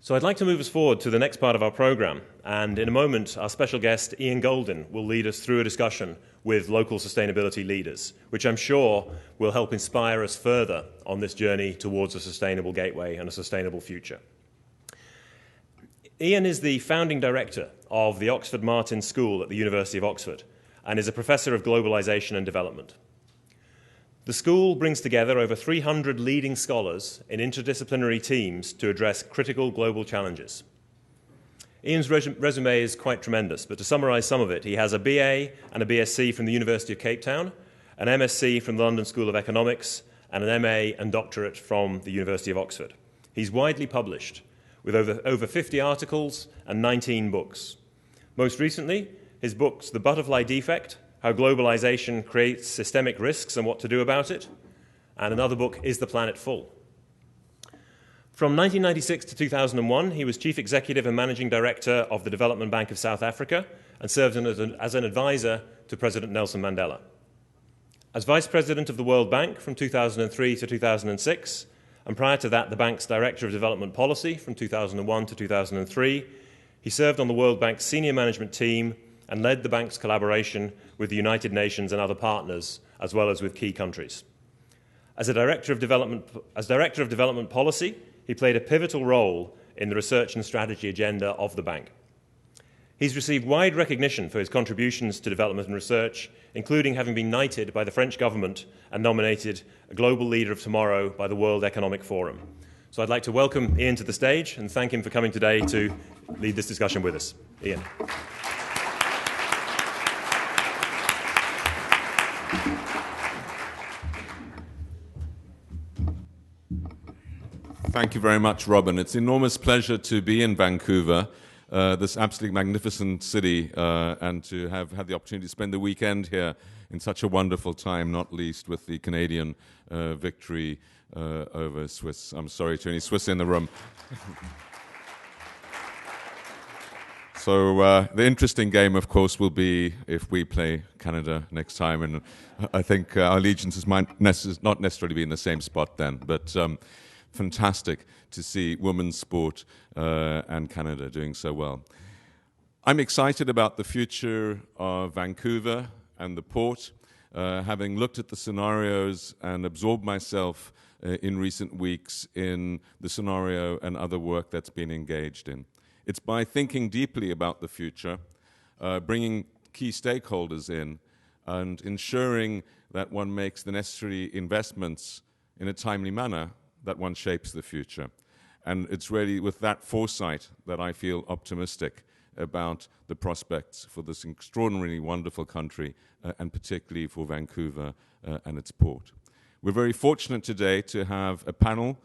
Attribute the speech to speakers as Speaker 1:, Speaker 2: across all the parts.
Speaker 1: So I'd like to move us forward to the next part of our program, and in a moment our special guest Ian Golden will lead us through a discussion with local sustainability leaders, which I'm sure will help inspire us further on this journey towards a sustainable gateway and a sustainable future. Ian is the founding director of the Oxford Martin School at the University of Oxford and is a professor of globalization and development. The school brings together over 300 leading scholars in interdisciplinary teams to address critical global challenges. Ian's resume is quite tremendous, but to summarize some of it, he has a BA and a BSc from the University of Cape Town, an MSc from the London School of Economics, and an MA and doctorate from the University of Oxford. He's widely published, with over 50 articles and 19 books. Most recently, his books The Butterfly Defect, How Globalization Creates Systemic Risks and What to Do About It, and another book, Is the Planet Full? From 1996 to 2001, he was Chief Executive and Managing Director of the Development Bank of South Africa and served as an advisor to President Nelson Mandela. As Vice President of the World Bank from 2003 to 2006, and prior to that, the bank's Director of Development Policy from 2001 to 2003, he served on the World Bank's senior management team and led the bank's collaboration with the United Nations and other partners, as well as with key countries. As Director of Development Policy, he played a pivotal role in the research and strategy agenda of the bank. He's received wide recognition for his contributions to development and research, including having been knighted by the French government and nominated a Global Leader of Tomorrow by the World Economic Forum. So I'd like to welcome Ian to the stage and thank him for coming today to lead this discussion with us. Ian.
Speaker 2: Thank you very much, Robin. It's an enormous pleasure to be in Vancouver, this absolutely magnificent city, and to have had the opportunity to spend the weekend here in such a wonderful time, not least with the Canadian victory over Swiss. I'm sorry to any Swiss in the room. So the interesting game, of course, will be if we play Canada next time, and I think our allegiances might not necessarily be in the same spot then, but fantastic to see women's sport and Canada doing so well. I'm excited about the future of Vancouver and the port, having looked at the scenarios and absorbed myself in recent weeks in the scenario and other work that's been engaged in. It's by thinking deeply about the future, bringing key stakeholders in, and ensuring that one makes the necessary investments in a timely manner that one shapes the future. And it's really with that foresight that I feel optimistic about the prospects for this extraordinarily wonderful country, and particularly for Vancouver and its port. We're very fortunate today to have a panel,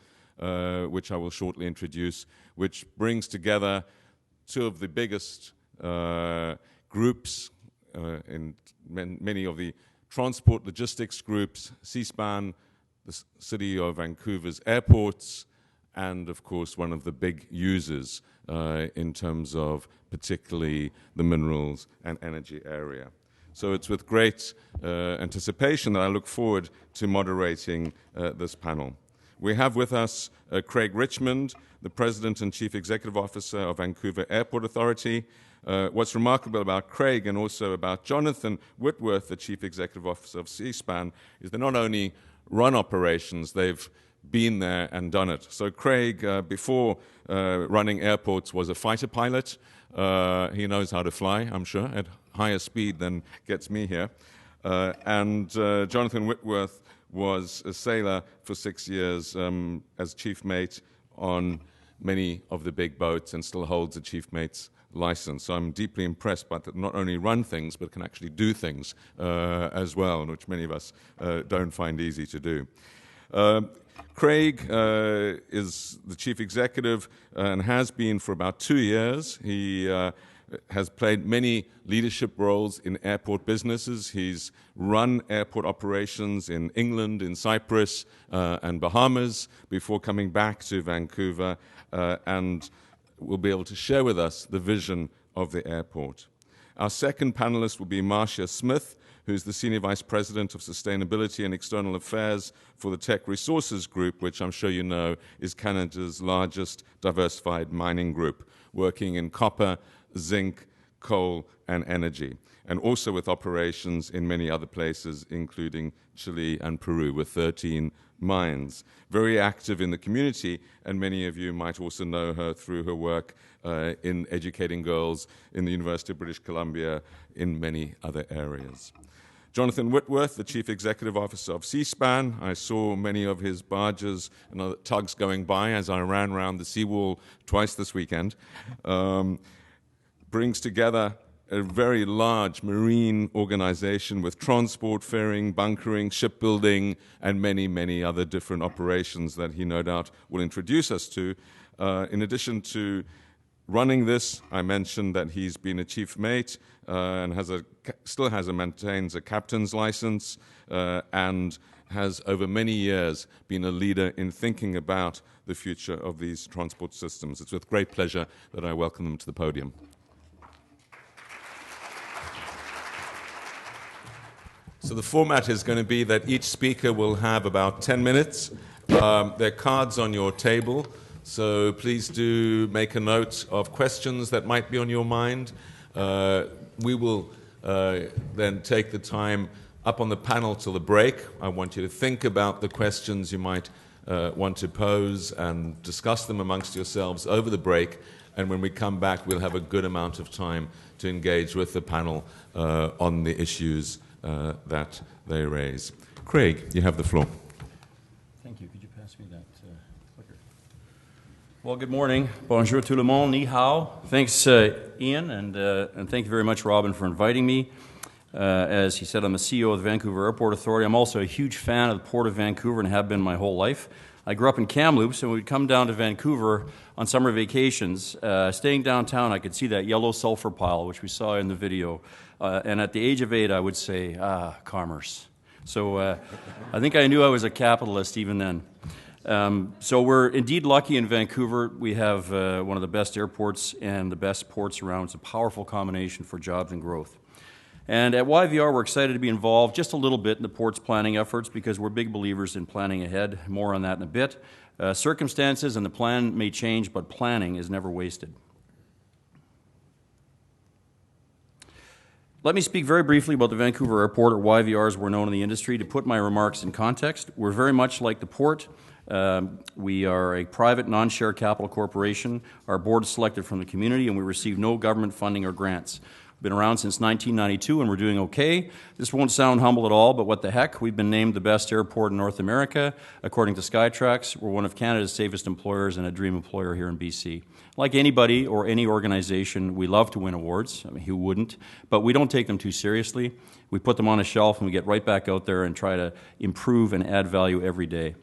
Speaker 2: which I will shortly introduce, which brings together two of the biggest groups in many of the transport logistics groups, Cspan, the City of Vancouver's airports, and of course one of the big users in terms of particularly the minerals and energy area. So it's with great anticipation that I look forward to moderating this panel. We have with us Craig Richmond, the President and Chief Executive Officer of Vancouver Airport Authority. What's remarkable about Craig and also about Jonathan Whitworth, the Chief Executive Officer of Cspan, is they not only run operations, they've been there and done it. So Craig, before running airports, was a fighter pilot. He knows how to fly, I'm sure, at higher speed than gets me here. And Jonathan Whitworth was a sailor for 6 years as chief mate on many of the big boats and still holds a chief mate's license. So I'm deeply impressed by that, not only run things, but can actually do things as well, which many of us don't find easy to do. Craig is the chief executive and has been for about 2 years. He has played many leadership roles in airport businesses. He's run airport operations in England, in Cyprus, and Bahamas before coming back to Vancouver and will be able to share with us the vision of the airport. Our second panelist will be Marcia Smith, who's the Senior Vice President of Sustainability and External Affairs for the Tech Resources Group, which I'm sure you know is Canada's largest diversified mining group, working in copper, zinc, coal, and energy, and also with operations in many other places, including Chile and Peru, with 13 mines. Very active in the community, and many of you might also know her through her work in educating girls in the University of British Columbia, in many other areas. Jonathan Whitworth, the Chief Executive Officer of Cspan. I saw many of his barges and other tugs going by as I ran around the seawall twice this weekend. Brings together a very large marine organization with transport, ferrying, bunkering, shipbuilding, and many, many other different operations that he no doubt will introduce us to. In addition to running this, I mentioned that he's been a chief mate and maintains a captain's license and has over many years been a leader in thinking about the future of these transport systems. It's with great pleasure that I welcome them to the podium. So the format is going to be that each speaker will have about 10 minutes. There are cards on your table, so please do make a note of questions that might be on your mind. We will then take the time up on the panel till the break. I want you to think about the questions you might want to pose and discuss them amongst yourselves over the break. And when we come back, we'll have a good amount of time to engage with the panel on the issues that they raise. Craig, you have the floor.
Speaker 3: Thank you. Could you pass me that clicker? Well, good morning. Bonjour tout le monde. Ni hao. Thanks, Ian, and thank you very much, Robin, for inviting me. As he said, I'm the CEO of the Vancouver Airport Authority. I'm also a huge fan of the Port of Vancouver and have been my whole life. I grew up in Kamloops, and we'd come down to Vancouver on summer vacations. Staying downtown, I could see that yellow sulfur pile, which we saw in the video. And at the age of 8, I would say, commerce. So I think I knew I was a capitalist even then. So we're indeed lucky in Vancouver. We have one of the best airports and the best ports around. It's a powerful combination for jobs and growth. And at YVR, we're excited to be involved just a little bit in the port's planning efforts because we're big believers in planning ahead. More on that in a bit. Circumstances and the plan may change, but planning is never wasted. Let me speak very briefly about the Vancouver Airport, or YVR as we're known in the industry, to put my remarks in context. We're very much like the port. We are a private, non-share capital corporation. Our board is selected from the community, and we receive no government funding or grants. Been around since 1992, and we're doing okay. This won't sound humble at all, but what the heck? We've been named the best airport in North America. According to Skytrax, we're one of Canada's safest employers and a dream employer here in BC. Like anybody or any organization, we love to win awards. I mean, who wouldn't? But we don't take them too seriously. We put them on a shelf, and we get right back out there and try to improve and add value every day.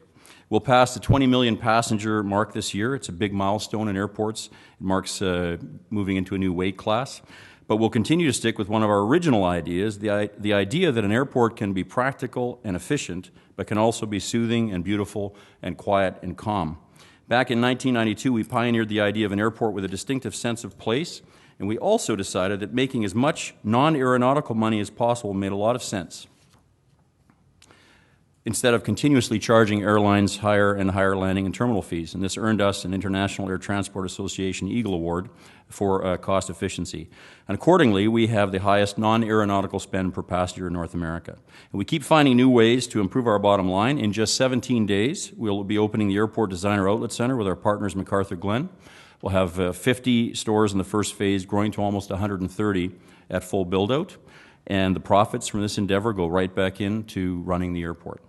Speaker 3: We'll pass the 20 million passenger mark this year. It's a big milestone in airports. It marks moving into a new weight class. But we'll continue to stick with one of our original ideas, the idea that an airport can be practical and efficient, but can also be soothing and beautiful and quiet and calm. Back in 1992, we pioneered the idea of an airport with a distinctive sense of place, and we also decided that making as much non-aeronautical money as possible made a lot of sense, instead of continuously charging airlines higher and higher landing and terminal fees. And this earned us an International Air Transport Association Eagle Award for cost efficiency. And accordingly, we have the highest non-aeronautical spend per passenger in North America. And we keep finding new ways to improve our bottom line. In just 17 days, we'll be opening the Airport Designer Outlet Center with our partners MacArthur Glen. We'll have 50 stores in the first phase, growing to almost 130 at full build-out. And the profits from this endeavor go right back into running the airport.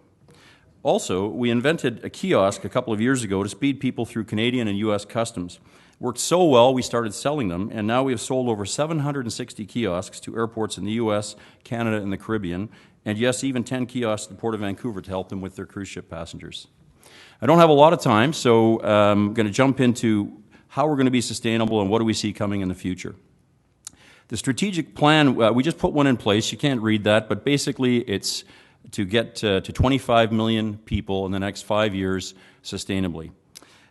Speaker 3: Also, we invented a kiosk a couple of years ago to speed people through Canadian and U.S. customs. It worked so well, we started selling them, and now we have sold over 760 kiosks to airports in the U.S., Canada, and the Caribbean, and yes, even 10 kiosks at the Port of Vancouver to help them with their cruise ship passengers. I don't have a lot of time, so I'm going to jump into how we're going to be sustainable and what do we see coming in the future. The strategic plan, we just put one in place. You can't read that, but basically it's to get to 25 million people in the next 5 years sustainably.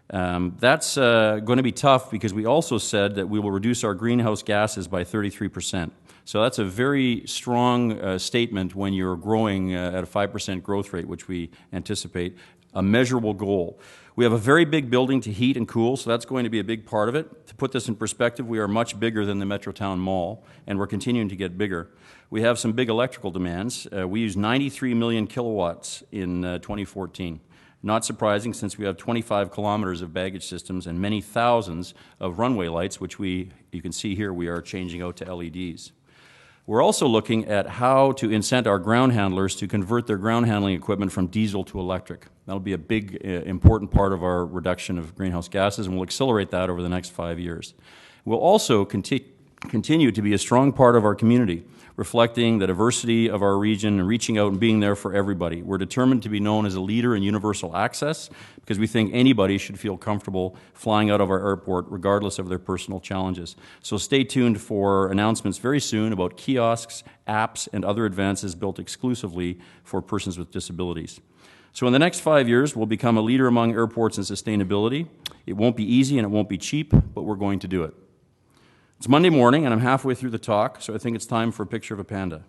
Speaker 3: That's going to be tough because we also said that we will reduce our greenhouse gases by 33%. So that's a very strong statement when you're growing at a 5% growth rate, which we anticipate, a measurable goal. We have a very big building to heat and cool, so that's going to be a big part of it. To put this in perspective, we are much bigger than the Metrotown Mall, and we're continuing to get bigger. We have some big electrical demands. We use 93 million kilowatts in 2014. Not surprising, since we have 25 kilometers of baggage systems and many thousands of runway lights, which you can see here, we are changing out to LEDs. We're also looking at how to incent our ground handlers to convert their ground handling equipment from diesel to electric. That'll be a big, important part of our reduction of greenhouse gases, and we'll accelerate that over the next 5 years. We'll also continue to be a strong part of our community, reflecting the diversity of our region and reaching out and being there for everybody. We're determined to be known as a leader in universal access because we think anybody should feel comfortable flying out of our airport regardless of their personal challenges. So stay tuned for announcements very soon about kiosks, apps, and other advances built exclusively for persons with disabilities. So in the next 5 years, we'll become a leader among airports in sustainability. It won't be easy and it won't be cheap, but we're going to do it. It's Monday morning, and I'm halfway through the talk, so I think it's time for a picture of a panda.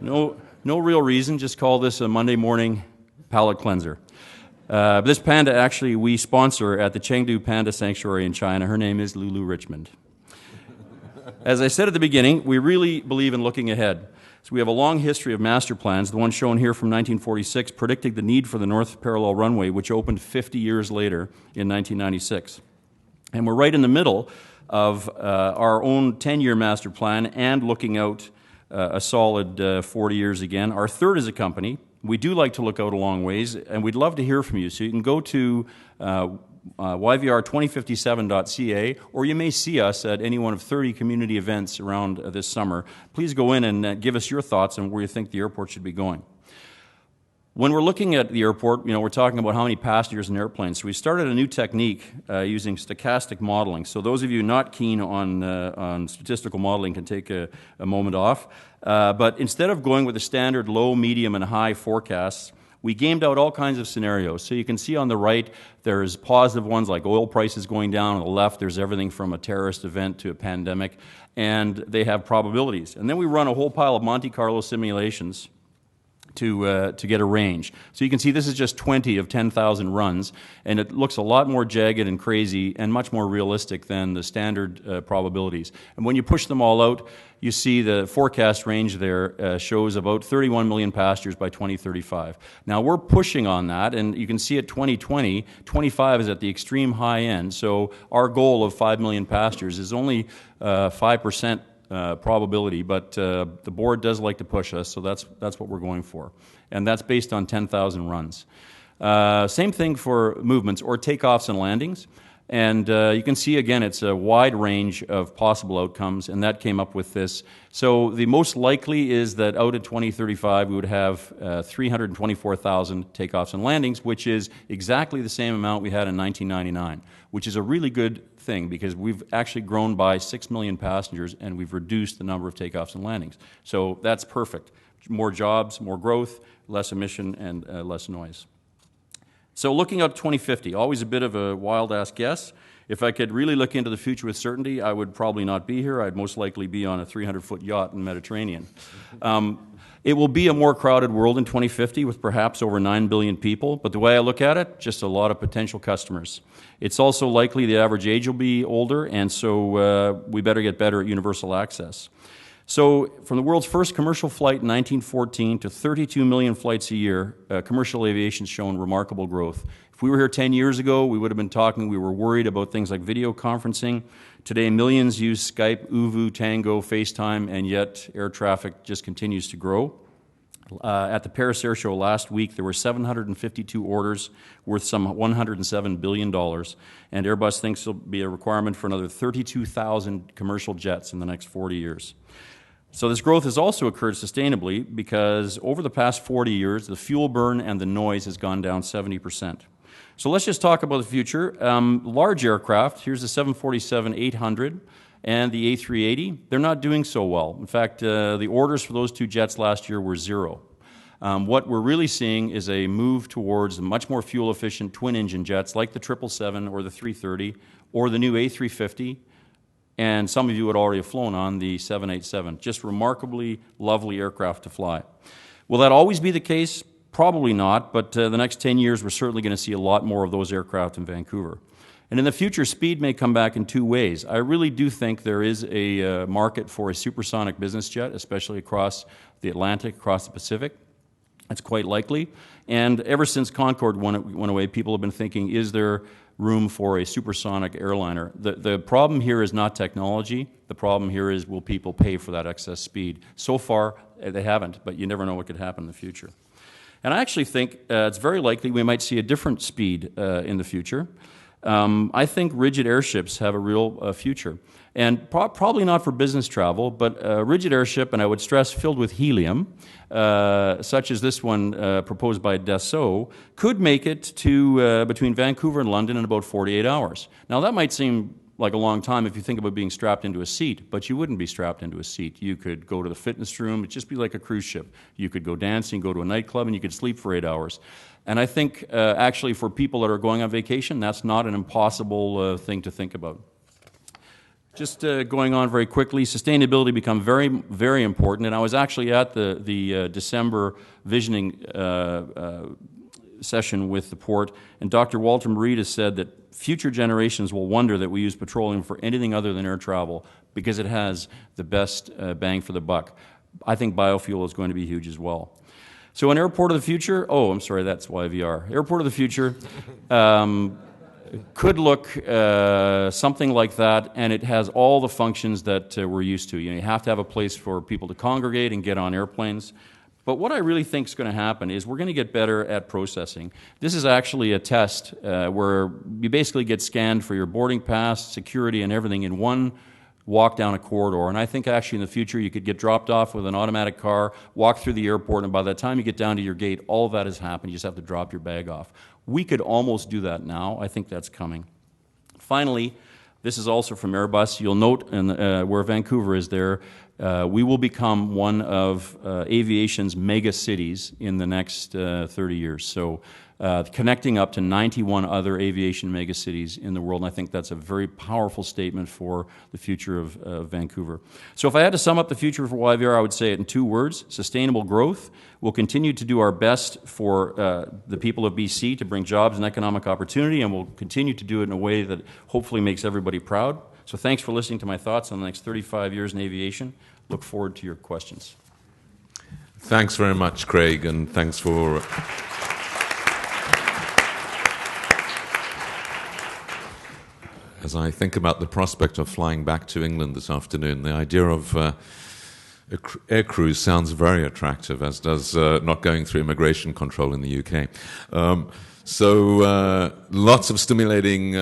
Speaker 3: No real reason, just call this a Monday morning palate cleanser. This panda, actually, we sponsor at the Chengdu Panda Sanctuary in China. Her name is Lulu Richmond. As I said at the beginning, we really believe in looking ahead. So we have a long history of master plans, the one shown here from 1946, predicting the need for the North Parallel Runway, which opened 50 years later in 1996. And we're right in the middle of our own 10-year master plan and looking out a solid 40 years again. Our third as a company. We do like to look out a long ways, and we'd love to hear from you. So you can go to yvr2057.ca, or you may see us at any one of 30 community events around this summer. Please go in and give us your thoughts on where you think the airport should be going. When we're looking at the airport, we're talking about how many passengers in airplanes. So we started a new technique using stochastic modeling. So those of you not keen on statistical modeling can take a moment off. But instead of going with the standard low, medium, and high forecasts, we gamed out all kinds of scenarios. So you can see on the right, there's positive ones like oil prices going down. On the left, there's everything from a terrorist event to a pandemic. And they have probabilities. And then we run a whole pile of Monte Carlo simulations to get a range. So you can see this is just 20 of 10,000 runs, and it looks a lot more jagged and crazy and much more realistic than the standard probabilities. And when you push them all out, you see the forecast range there shows about 31 million passengers by 2035. Now we're pushing on that, and you can see at 2020, 25 is at the extreme high end, so our goal of 5 million passengers is only 5% probability, but the board does like to push us, so that's what we're going for. And that's based on 10,000 runs. Same thing for movements or takeoffs and landings. And you can see, again, it's a wide range of possible outcomes, and that came up with this. So the most likely is that out in 2035, we would have 324,000 takeoffs and landings, which is exactly the same amount we had in 1999, which is a really good thing because we've actually grown by 6 million passengers, and we've reduced the number of takeoffs and landings. So that's perfect. More jobs, more growth, less emission, and less noise. So looking out 2050, always a bit of a wild-ass guess. If I could really look into the future with certainty, I would probably not be here. I'd most likely be on a 300-foot yacht in the Mediterranean. It will be a more crowded world in 2050 with perhaps over 9 billion people, but the way I look at it, just a lot of potential customers. It's also likely the average age will be older, and so we better get better at universal access. So from the world's first commercial flight in 1914 to 32 million flights a year, commercial aviation's shown remarkable growth. If we were here 10 years ago, we would have been talking, we were worried about things like video conferencing. Today, millions use Skype, Uvu, Tango, FaceTime, and yet air traffic just continues to grow. At the Paris Air Show last week, there were 752 orders worth some $107 billion, and Airbus thinks there will be a requirement for another 32,000 commercial jets in the next 40 years. So this growth has also occurred sustainably because over the past 40 years, the fuel burn and the noise has gone down 70%. So let's just talk about the future. Large aircraft, here's the 747-800 and the A380, they're not doing so well. In fact, the orders for those two jets last year were zero. What we're really seeing is a move towards much more fuel-efficient twin-engine jets like the 777 or the 330 or the new A350, and some of you would already have flown on the 787. Just remarkably lovely aircraft to fly. Will that always be the case? Probably not, but the next 10 years we're certainly going to see a lot more of those aircraft in Vancouver. And in the future, speed may come back in two ways. I really do think there is a market for a supersonic business jet, especially across the Atlantic, across the Pacific. That's quite likely. And ever since Concorde went away, people have been thinking, is there room for a supersonic airliner? The problem here is not technology. The problem here is, will people pay for that excess speed? So far, they haven't, but you never know what could happen in the future. And I actually think it's very likely we might see a different speed in the future. I think rigid airships have a real future. And probably not for business travel, but a rigid airship, and I would stress filled with helium, such as this one proposed by Dassault, could make it to between Vancouver and London in about 48 hours. Now, that might seem like a long time if you think about being strapped into a seat, but you wouldn't be strapped into a seat. You could go to the fitness room. It'd just be like a cruise ship. You could go dancing, go to a nightclub, and you could sleep for 8 hours. And I think actually for people that are going on vacation, that's not an impossible thing to think about. Just going on very quickly, sustainability become very, very important. And I was actually at the December visioning session with the port, and Dr. Walter Morita said that future generations will wonder that we use petroleum for anything other than air travel because it has the best bang for the buck. I think biofuel is going to be huge as well. So an airport of the future, I'm sorry, that's YVR. Airport of the future could look something like that, and it has all the functions that we're used to. You have to have a place for people to congregate and get on airplanes. But what I really think is going to happen is we're going to get better at processing. This is actually a test where you basically get scanned for your boarding pass, security, and everything in one walk down a corridor. And I think actually in the future you could get dropped off with an automatic car, walk through the airport, and by the time you get down to your gate, all of that has happened. You just have to drop your bag off. We could almost do that now. I think that's coming. Finally, this is also from Airbus. You'll note where Vancouver is there, we will become one of aviation's mega cities in the next 30 years. So connecting up to 91 other aviation mega cities in the world, and I think that's a very powerful statement for the future of Vancouver. So if I had to sum up the future for YVR, I would say it in two words: sustainable growth. We'll continue to do our best for the people of BC to bring jobs and economic opportunity, and we'll continue to do it in a way that hopefully makes everybody proud. So thanks for listening to my thoughts on the next 35 years in aviation. Look forward to your questions.
Speaker 2: Thanks very much, Craig, and thanks for... As I think about the prospect of flying back to England this afternoon, the idea of air cruise sounds very attractive, as does not going through immigration control in the UK. So lots of stimulating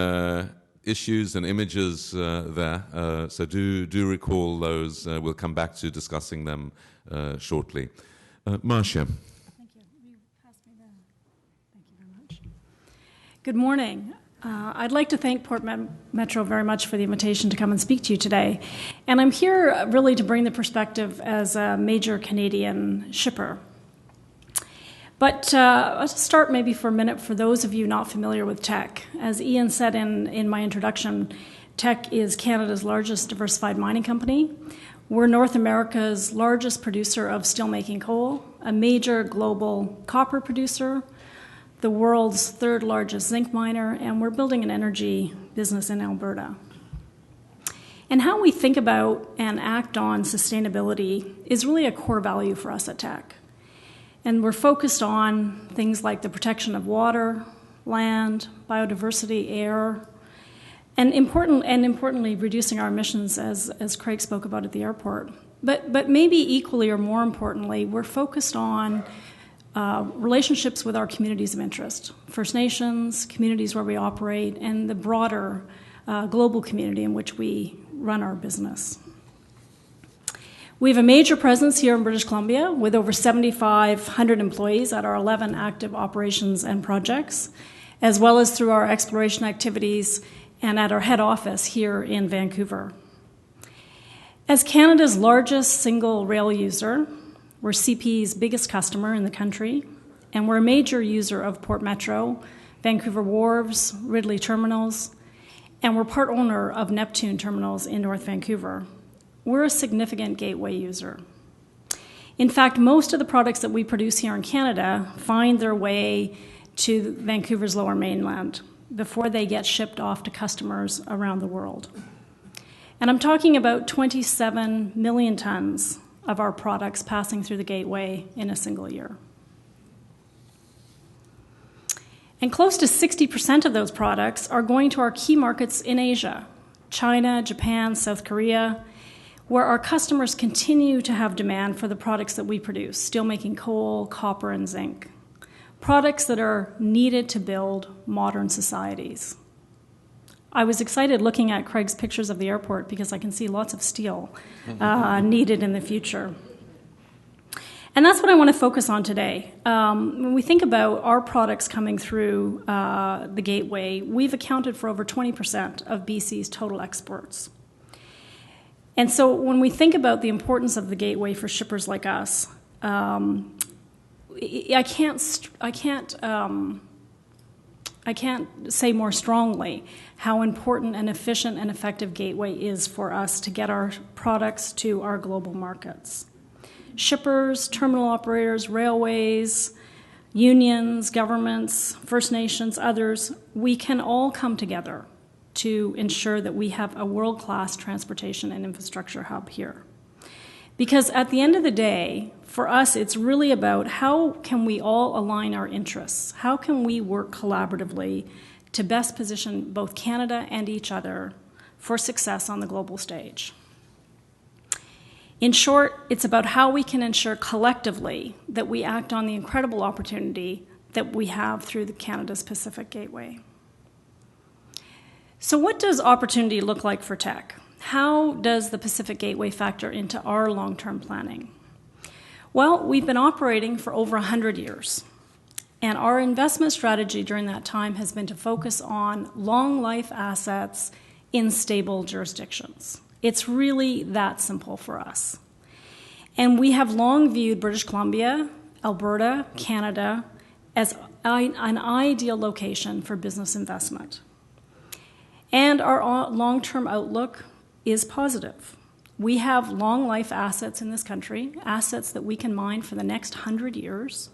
Speaker 2: issues and images there. So do recall those. We'll come back to discussing them shortly. Marcia.
Speaker 4: Thank you. You passed me that. Thank you very much. Good morning. I'd like to thank Port Metro very much for the invitation to come and speak to you today. And I'm here really to bring the perspective as a major Canadian shipper. But let's start maybe for a minute for those of you not familiar with Teck. As Ian said in my introduction, Teck is Canada's largest diversified mining company. We're North America's largest producer of steelmaking coal, a major global copper producer, the world's third largest zinc miner, and we're building an energy business in Alberta. And how we think about and act on sustainability is really a core value for us at Teck. And we're focused on things like the protection of water, land, biodiversity, air, and importantly, reducing our emissions, as Craig spoke about at the airport. But maybe equally or more importantly, we're focused on relationships with our communities of interest, First Nations, communities where we operate, and the broader global community in which we run our business. We have a major presence here in British Columbia with over 7,500 employees at our 11 active operations and projects, as well as through our exploration activities and at our head office here in Vancouver. As Canada's largest single rail user, We're CP's biggest customer in the country, and we're a major user of Port Metro, Vancouver Wharves, Ridley Terminals, and we're part owner of Neptune Terminals in North Vancouver. We're a significant gateway user. In fact, most of the products that we produce here in Canada find their way to Vancouver's Lower Mainland before they get shipped off to customers around the world. And I'm talking about 27 million tons of our products passing through the gateway in a single year. And close to 60% of those products are going to our key markets in Asia, China, Japan, South Korea, where our customers continue to have demand for the products that we produce, steelmaking coal, copper, and zinc, products that are needed to build modern societies. I was excited looking at Craig's pictures of the airport because I can see lots of steel needed in the future. And that's what I want to focus on today. When we think about our products coming through the gateway, we've accounted for over 20% of BC's total exports. And so when we think about the importance of the gateway for shippers like us, I can't say more strongly how important an efficient and effective gateway is for us to get our products to our global markets. Shippers, terminal operators, railways, unions, governments, First Nations, others, we can all come together to ensure that we have a world-class transportation and infrastructure hub here. Because at the end of the day, for us, it's really about how can we all align our interests? How can we work collaboratively to best position both Canada and each other for success on the global stage? In short, it's about how we can ensure collectively that we act on the incredible opportunity that we have through the Canada's Pacific Gateway. So what does opportunity look like for Teck? How does the Pacific Gateway factor into our long-term planning? Well, we've been operating for over 100 years, and our investment strategy during that time has been to focus on long-life assets in stable jurisdictions. It's really that simple for us. And we have long viewed British Columbia, Alberta, Canada as an ideal location for business investment. And our long-term outlook is positive. We have long-life assets in this country, assets that we can mine for the next 100 years.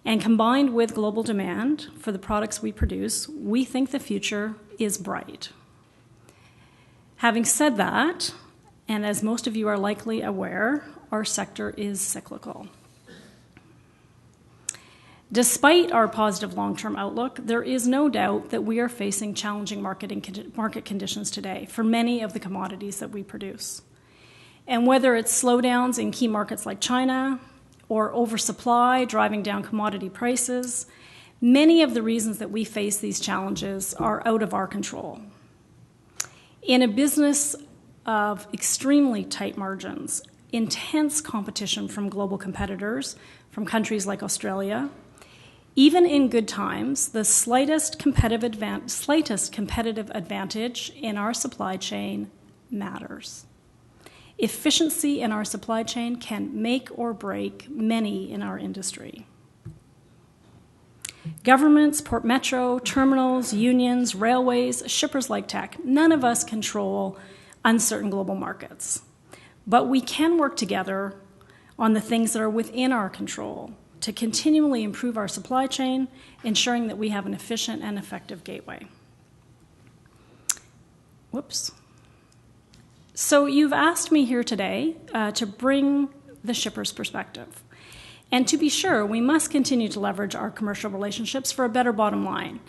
Speaker 4: And combined with global demand for the products we produce, we think the future is bright. Having said that, and as most of you are likely aware, our sector is cyclical. Despite our positive long-term outlook, there is no doubt that we are facing challenging market conditions today for many of the commodities that we produce. And whether it's slowdowns in key markets like China or oversupply driving down commodity prices, many of the reasons that we face these challenges are out of our control. In a business of extremely tight margins, intense competition from global competitors, from countries like Australia, even in good times, the slightest competitive advantage in our supply chain matters. Efficiency in our supply chain can make or break many in our industry. Governments, Port Metro, terminals, unions, railways, shippers like Teck, none of us control uncertain global markets. But we can work together on the things that are within our control to continually improve our supply chain, ensuring that we have an efficient and effective gateway. Whoops. So you've asked me here today to bring the shipper's perspective. And to be sure, we must continue to leverage our commercial relationships for a better bottom line,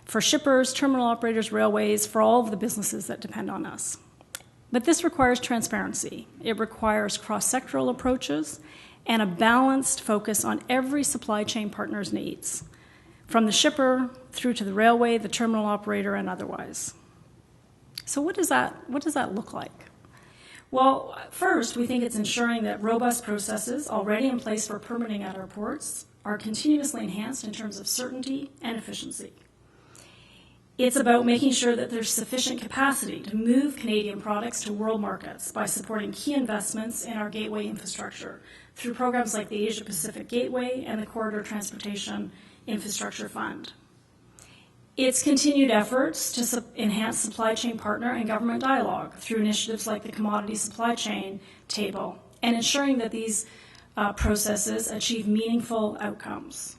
Speaker 4: for shippers, terminal operators, railways, for all of the businesses that depend on us. But this requires transparency. It requires cross-sectoral approaches and a balanced focus on every supply chain partner's needs, from the shipper through to the railway, the terminal operator, and otherwise. So what does that look like? Well, first, we think it's ensuring that robust processes already in place for permitting at our ports are continuously enhanced in terms of certainty and efficiency. It's about making sure that there's sufficient capacity to move Canadian products to world markets by supporting key investments in our gateway infrastructure, through programs like the Asia-Pacific Gateway and the Corridor Transportation Infrastructure Fund. Its continued efforts to enhance supply chain partner and government dialogue through initiatives like the Commodity Supply Chain Table and ensuring that these processes achieve meaningful outcomes.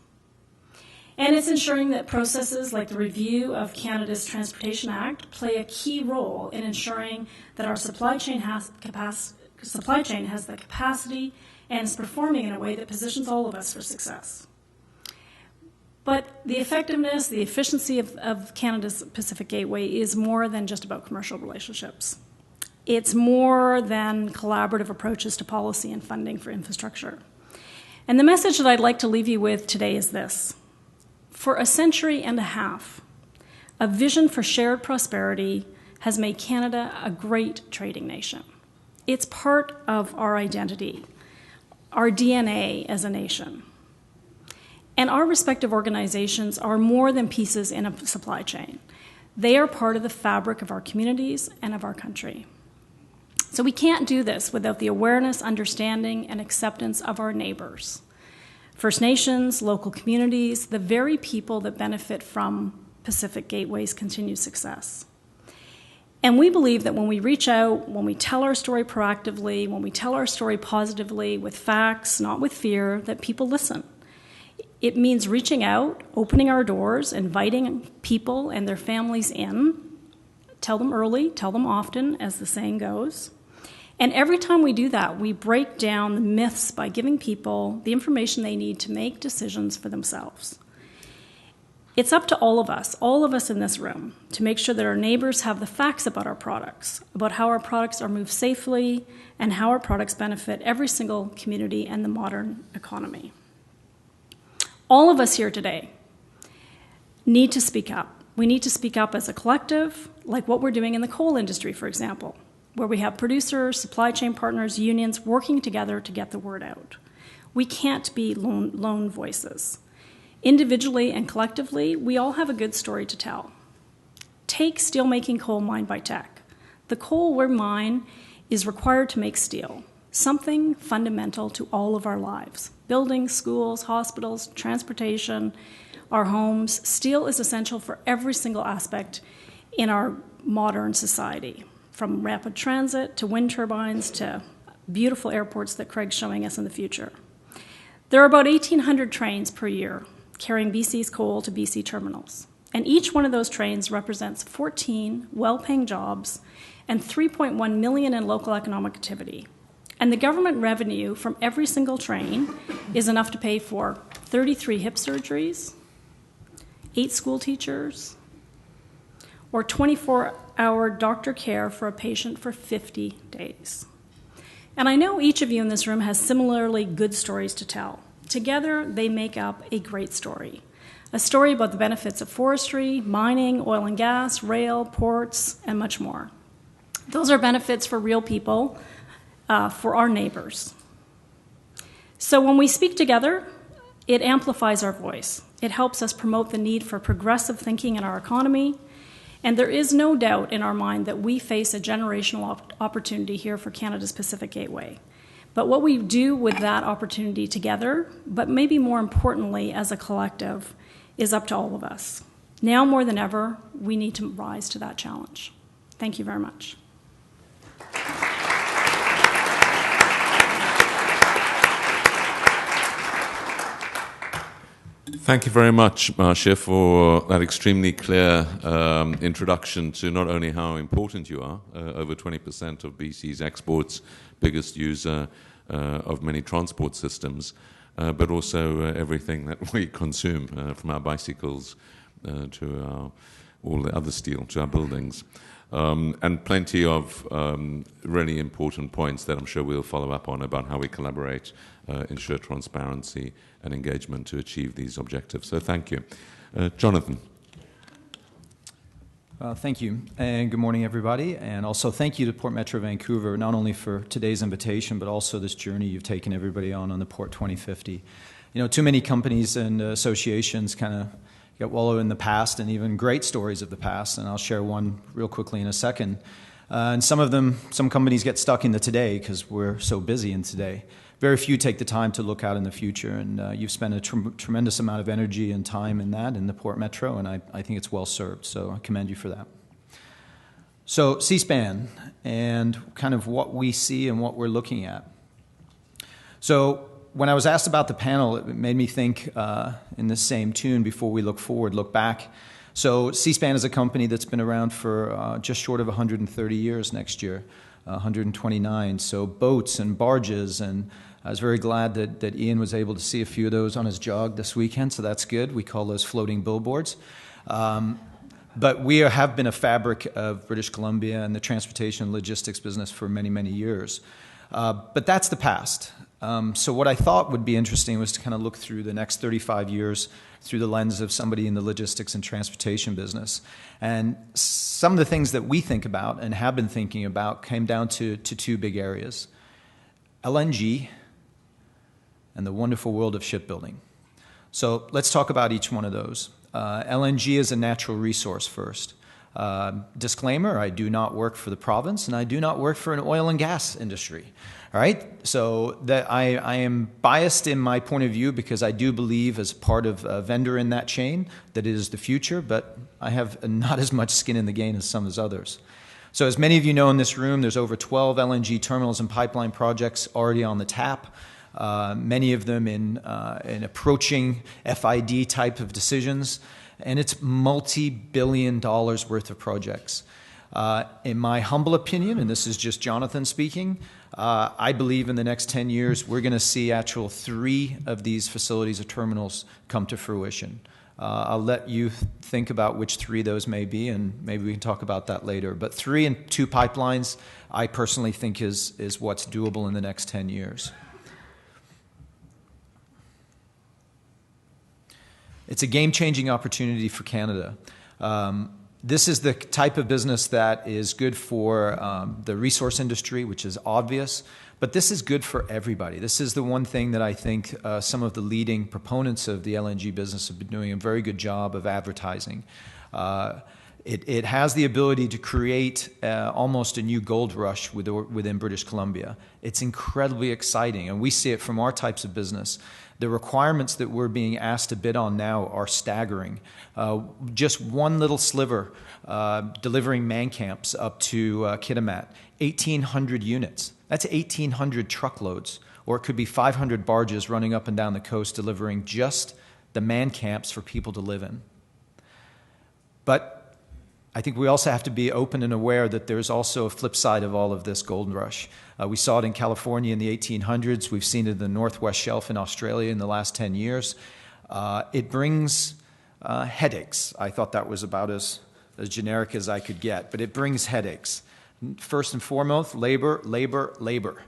Speaker 4: And it's ensuring that processes like the review of Canada's Transportation Act play a key role in ensuring that our supply chain has the capacity and is performing in a way that positions all of us for success. But the effectiveness, the efficiency of Canada's Pacific Gateway is more than just about commercial relationships. It's more than collaborative approaches to policy and funding for infrastructure. And the message that I'd like to leave you with today is this. For a century and a half, a vision for shared prosperity has made Canada a great trading nation. It's part of our identity, our DNA as a nation. And our respective organizations are more than pieces in a supply chain. They are part of the fabric of our communities and of our country. So we can't do this without the awareness, understanding, and acceptance of our neighbors. First Nations, local communities, the very people that benefit from Pacific Gateway's continued success. And we believe that when we reach out, when we tell our story proactively, when we tell our story positively with facts, not with fear, that people listen. It means reaching out, opening our doors, inviting people and their families in. Tell them early, tell them often, as the saying goes. And every time we do that, we break down the myths by giving people the information they need to make decisions for themselves. It's up to all of us in this room, to make sure that our neighbors have the facts about our products, about how our products are moved safely, and how our products benefit every single community and the modern economy. All of us here today need to speak up. We need to speak up as a collective, like what we're doing in the coal industry, for example, where we have producers, supply chain partners, unions working together to get the word out. We can't be lone voices. Individually and collectively, we all have a good story to tell. Take steelmaking coal mined by Teck. The coal we mine is required to make steel, something fundamental to all of our lives. Buildings, schools, hospitals, transportation, our homes. Steel is essential for every single aspect in our modern society, from rapid transit to wind turbines to beautiful airports that Craig's showing us in the future. There are about 1,800 trains per year carrying BC's coal to BC terminals. And each one of those trains represents 14 well-paying jobs and $3.1 million in local economic activity. And the government revenue from every single train is enough to pay for 33 hip surgeries, 8 school teachers, or 24-hour doctor care for a patient for 50 days. And I know each of you in this room has similarly good stories to tell. Together, they make up a great story. A story about the benefits of forestry, mining, oil and gas, rail, ports, and much more. Those are benefits for real people, for our neighbors. So when we speak together, it amplifies our voice. It helps us promote the need for progressive thinking in our economy. And there is no doubt in our mind that we face a generational opportunity here for Canada's Pacific Gateway. But what we do with that opportunity together, but maybe more importantly as a collective, is up to all of us. Now more than ever, we need to rise to that challenge. Thank you very much.
Speaker 2: Thank you very much, Marcia, for that extremely clear introduction to not only how important you are, over 20% of BC's exports, biggest user of many transport systems, but also everything that we consume, from our bicycles to all the other steel, to our buildings. And plenty of really important points that I'm sure we'll follow up on about how we collaborate, ensure transparency and engagement to achieve these objectives. So thank you. Jonathan.
Speaker 5: Thank you, and good morning, everybody. And also thank you to Port Metro Vancouver, not only for today's invitation, but also this journey you've taken everybody on the Port 2050. You know, too many companies and associations kind of get wallowed in the past and even great stories of the past, and I'll share one real quickly in a second. And some companies get stuck in the today because we're so busy in today. very few take the time to look out in the future, and you've spent a tremendous amount of energy and time in that in the Port Metro, and I think it's well served, so I commend you for that. So Cspan and kind of what we see and what we're looking at. So when I was asked about the panel, it made me think in the same tune before we look forward, look back. So Cspan is a company that's been around for just short of 130 years next year, 129. So boats and barges, and I was very glad that Ian was able to see a few of those on his jog this weekend, so that's good. We call those floating billboards. But we have been a fabric of British Columbia and the transportation and logistics business for many, many years. But that's the past. So what I thought would be interesting was to kind of look through the next 35 years through the lens of somebody in the logistics and transportation business. And some of the things that we think about and have been thinking about came down to two big areas: LNG and the wonderful world of shipbuilding. So let's talk about each one of those. LNG is a natural resource first. Disclaimer, I do not work for the province, and I do not work for an oil and gas industry. All right? So that I am biased in my point of view because I do believe, as part of a vendor in that chain, that it is the future, but I have not as much skin in the game as some as others. So as many of you know in this room, there's over 12 LNG terminals and pipeline projects already on the tap. Many of them in approaching FID type of decisions, and it's multi-billion dollars worth of projects. In my humble opinion, and this is just Jonathan speaking, I believe in the next 10 years we're going to see actual 3 of these facilities or terminals come to fruition. I'll let you think about which 3 those may be, and maybe we can talk about that later. But 3 and 2 pipelines, I personally think is what's doable in the next 10 years. It's a game-changing opportunity for Canada. This is the type of business that is good for the resource industry, which is obvious, but this is good for everybody. This is the one thing that I think some of the leading proponents of the LNG business have been doing a very good job of advertising. It has the ability to create almost a new gold rush within British Columbia. It's incredibly exciting, and we see it from our types of business. The requirements that we're being asked to bid on now are staggering. Just one little sliver, delivering man camps up to Kitimat, 1,800 units. That's 1,800 truckloads, or it could be 500 barges running up and down the coast delivering just the man camps for people to live in. But I think we also have to be open and aware that there's also a flip side of all of this gold rush. We saw it in California in the 1800s. We've seen it in the Northwest Shelf in Australia in the last 10 years. It brings headaches. I thought that was about as generic as I could get, but it brings headaches. First and foremost, labor, labor, labor.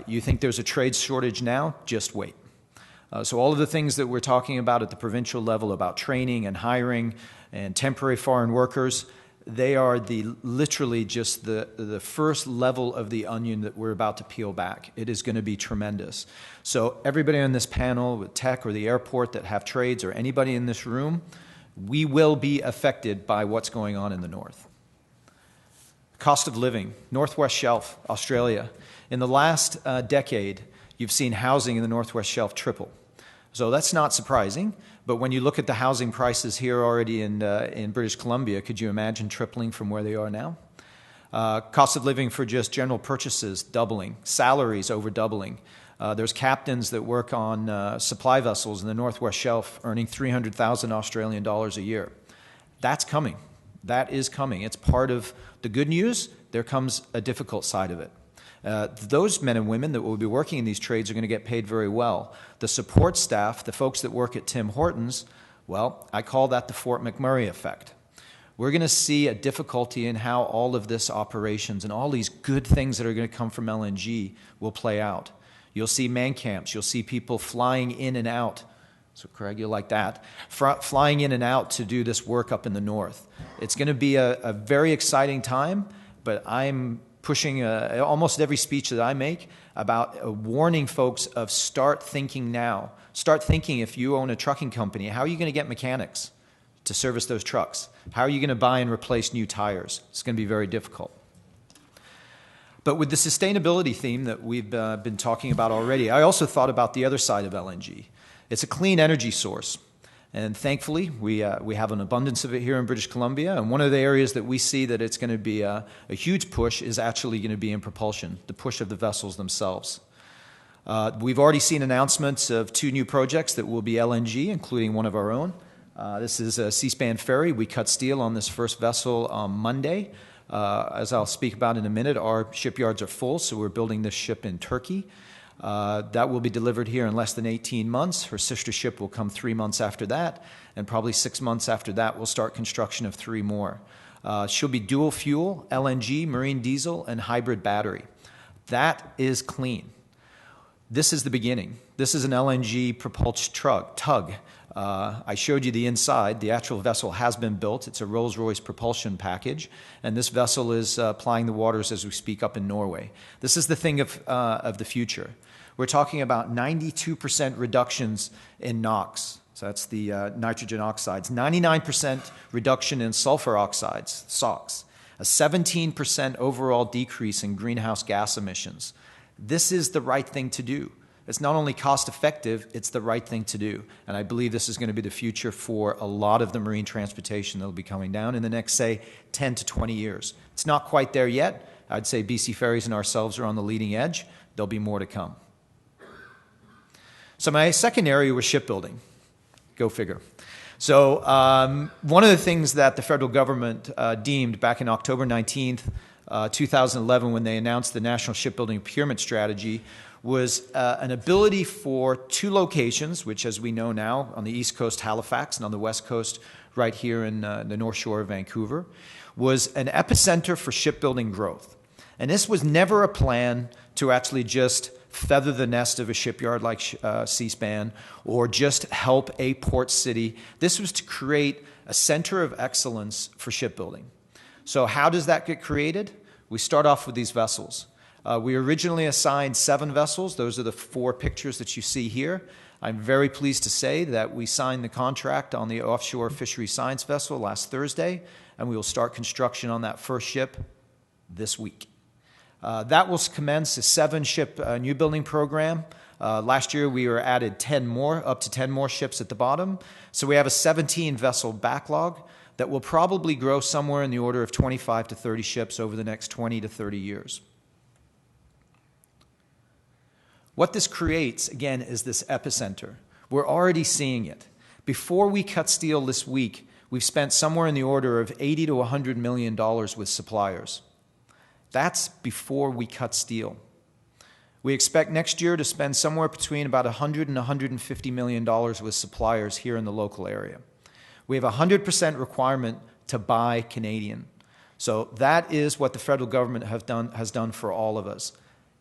Speaker 5: You think there's a trade shortage now? Just wait. So all of the things that we're talking about at the provincial level about training and hiring and temporary foreign workers, they are literally just the first level of the onion that we're about to peel back. It is going to be tremendous. So everybody on this panel with tech or the airport that have trades, or anybody in this room, we will be affected by what's going on in the north. Cost of living, Northwest Shelf, Australia. In the last decade, you've seen housing in the Northwest Shelf triple. So that's not surprising, but when you look at the housing prices here already in British Columbia, could you imagine tripling from where they are now? Cost of living for just general purchases doubling, salaries over doubling. There's captains that work on supply vessels in the Northwest Shelf earning 300,000 Australian dollars a year. That's coming. That is coming. It's part of the good news. There comes a difficult side of it. Those men and women that will be working in these trades are going to get paid very well. The support staff, the folks that work at Tim Hortons, well, I call that the Fort McMurray effect. We're going to see a difficulty in how all of this operations and all these good things that are going to come from LNG will play out. You'll see man camps. You'll see people flying in and out. So, Craig, you'll like that. Flying in and out to do this work up in the north. It's going to be a very exciting time, but I'm pushing almost every speech that I make about warning folks of start thinking now. Start thinking, if you own a trucking company, how are you going to get mechanics to service those trucks? How are you going to buy and replace new tires? It's going to be very difficult. But with the sustainability theme that we've been talking about already, I also thought about the other side of LNG. It's a clean energy source. And thankfully, we have an abundance of it here in British Columbia. And one of the areas that we see that it's going to be a huge push is actually going to be in propulsion, the push of the vessels themselves. We've already seen announcements of 2 new projects that will be LNG, including one of our own. This is a Cspan ferry. We cut steel on this first vessel on Monday. As I'll speak about in a minute, our shipyards are full, so we're building this ship in Turkey. That will be delivered here in less than 18 months. Her sister ship will come 3 months after that, and probably 6 months after that we'll start construction of 3 more. She'll be dual fuel, LNG, marine diesel, and hybrid battery. That is clean. This is the beginning. This is an LNG propulsed tug. I showed you the inside. The actual vessel has been built. It's a Rolls-Royce propulsion package, and this vessel is plying the waters as we speak up in Norway. This is the thing of the future. We're talking about 92% reductions in NOx. So that's the nitrogen oxides. 99% reduction in sulfur oxides, SOx. A 17% overall decrease in greenhouse gas emissions. This is the right thing to do. It's not only cost effective, it's the right thing to do. And I believe this is going to be the future for a lot of the marine transportation that will be coming down in the next, say, 10 to 20 years. It's not quite there yet. I'd say BC Ferries and ourselves are on the leading edge. There'll be more to come. So my second area was shipbuilding. Go figure. So one of the things that the federal government deemed back in October 19th, 2011, when they announced the National Shipbuilding Procurement Strategy, was an ability for 2 locations, which as we know now, on the East Coast, Halifax, and on the West Coast, right here in the North Shore of Vancouver, was an epicenter for shipbuilding growth. And this was never a plan to actually just feather the nest of a shipyard like Cspan or just help a port city. This was to create a center of excellence for shipbuilding. So how does that get created? We start off with these vessels. We originally assigned 7 vessels. Those are the 4 pictures that you see here. I'm very pleased to say that we signed the contract on the offshore fishery science vessel last Thursday, and we will start construction on that first ship this week. That will commence a 7-ship new building program. Last year we were added 10 more, up to 10 more ships at the bottom. So we have a 17-vessel backlog that will probably grow somewhere in the order of 25 to 30 ships over the next 20 to 30 years. What this creates, again, is this epicenter. We're already seeing it. Before we cut steel this week, we've spent somewhere in the order of $80 to $100 million with suppliers. That's before we cut steel. We expect next year to spend somewhere between about $100 and $150 million with suppliers here in the local area. We have a 100% requirement to buy Canadian. So that is what the federal government has done for all of us.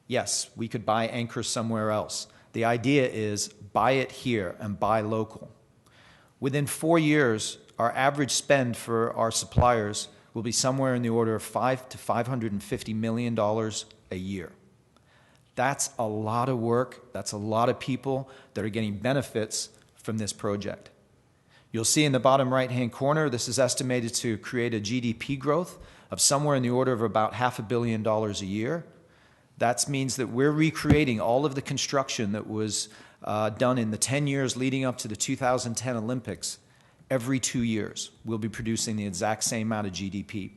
Speaker 5: Yes, we could buy anchors somewhere else. The idea is buy it here and buy local. Within 4 years, our average spend for our suppliers will be somewhere in the order of $5 to $550 million a year. That's a lot of work. That's a lot of people that are getting benefits from this project. You'll see in the bottom right-hand corner, this is estimated to create a GDP growth of somewhere in the order of about $500 million a year. That means that we're recreating all of the construction that was done in the 10 years leading up to the 2010 Olympics. Every 2 years, we'll be producing the exact same amount of GDP.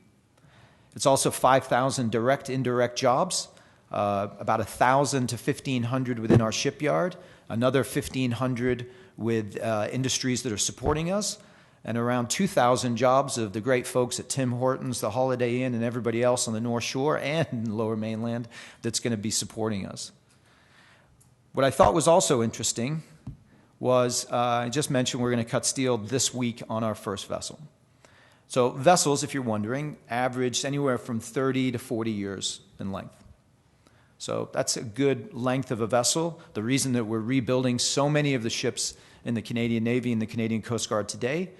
Speaker 5: It's also 5,000 direct, indirect jobs, about 1,000 to 1,500 within our shipyard, another 1,500 with industries that are supporting us, and around 2,000 jobs of the great folks at Tim Hortons, the Holiday Inn, and everybody else on the North Shore and Lower Mainland that's going to be supporting us. What I thought was also interesting was, I just mentioned we're going to cut steel this week on our first vessel. So vessels, if you're wondering, average anywhere from 30 to 40 years in length. So that's a good length of a vessel. The reason that we're rebuilding so many of the ships in the Canadian Navy and the Canadian Coast Guard today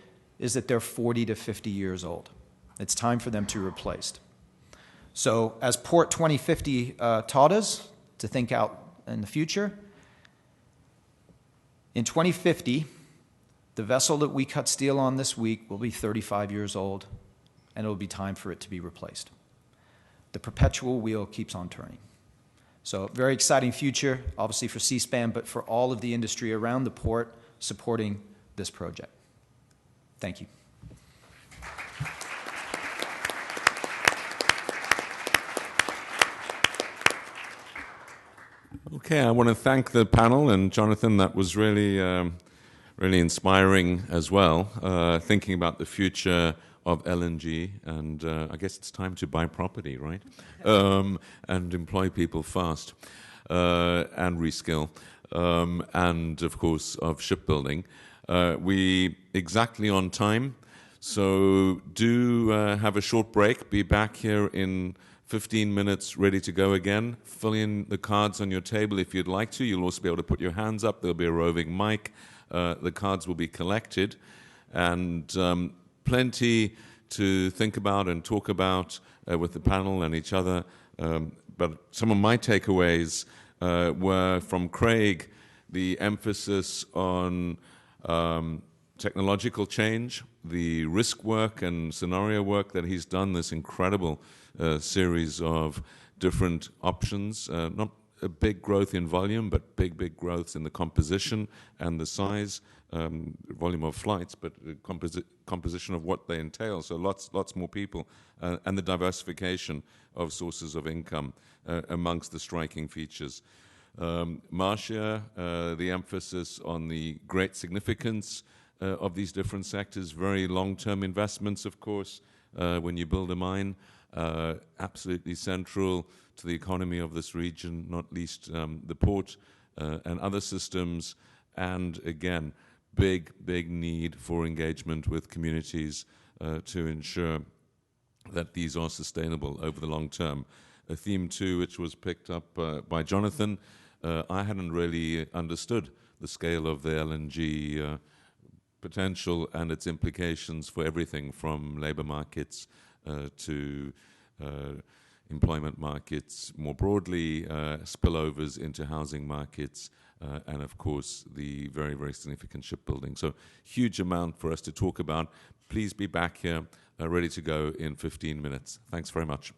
Speaker 5: is that they're 40 to 50 years old. It's time for them to be replaced. So as Port 2050 taught us to think out in the future, in 2050, the vessel that we cut steel on this week will be 35 years old, and it will be time for it to be replaced. the perpetual wheel keeps on turning. So very exciting future, obviously for Cspan, but for all of the industry around the port supporting this project. Thank you.
Speaker 2: Okay, I want to thank the panel, and Jonathan, that was really, really inspiring as well, thinking about the future of LNG, and I guess it's time to buy property, right? And employ people fast, and reskill, and of course of shipbuilding. We exactly on time, so do have a short break. Be back here in 15 minutes, ready to go again. Fill in the cards on your table if you'd like to. You'll also be able to put your hands up. There'll be a roving mic. The cards will be collected, and plenty to think about and talk about with the panel and each other. But some of my takeaways were from Craig, the emphasis on technological change, the risk work and scenario work that he's done, this incredible series of different options, not a big growth in volume, but big growths in the composition and the size, volume of flights, but composition of what they entail. So lots more people, and the diversification of sources of income amongst the striking features. Marcia, the emphasis on the great significance of these different sectors, very long-term investments, of course, when you build a mine, absolutely central to the economy of this region, not least the port and other systems, and again, big need for engagement with communities to ensure that these are sustainable over the long term. A theme too, which was picked up by Jonathan, I hadn't really understood the scale of the LNG potential and its implications for everything from labor markets to employment markets more broadly, spillovers into housing markets, and of course the very significant shipbuilding. So huge amount for us to talk about. Please be back here ready to go in 15 minutes. Thanks very much.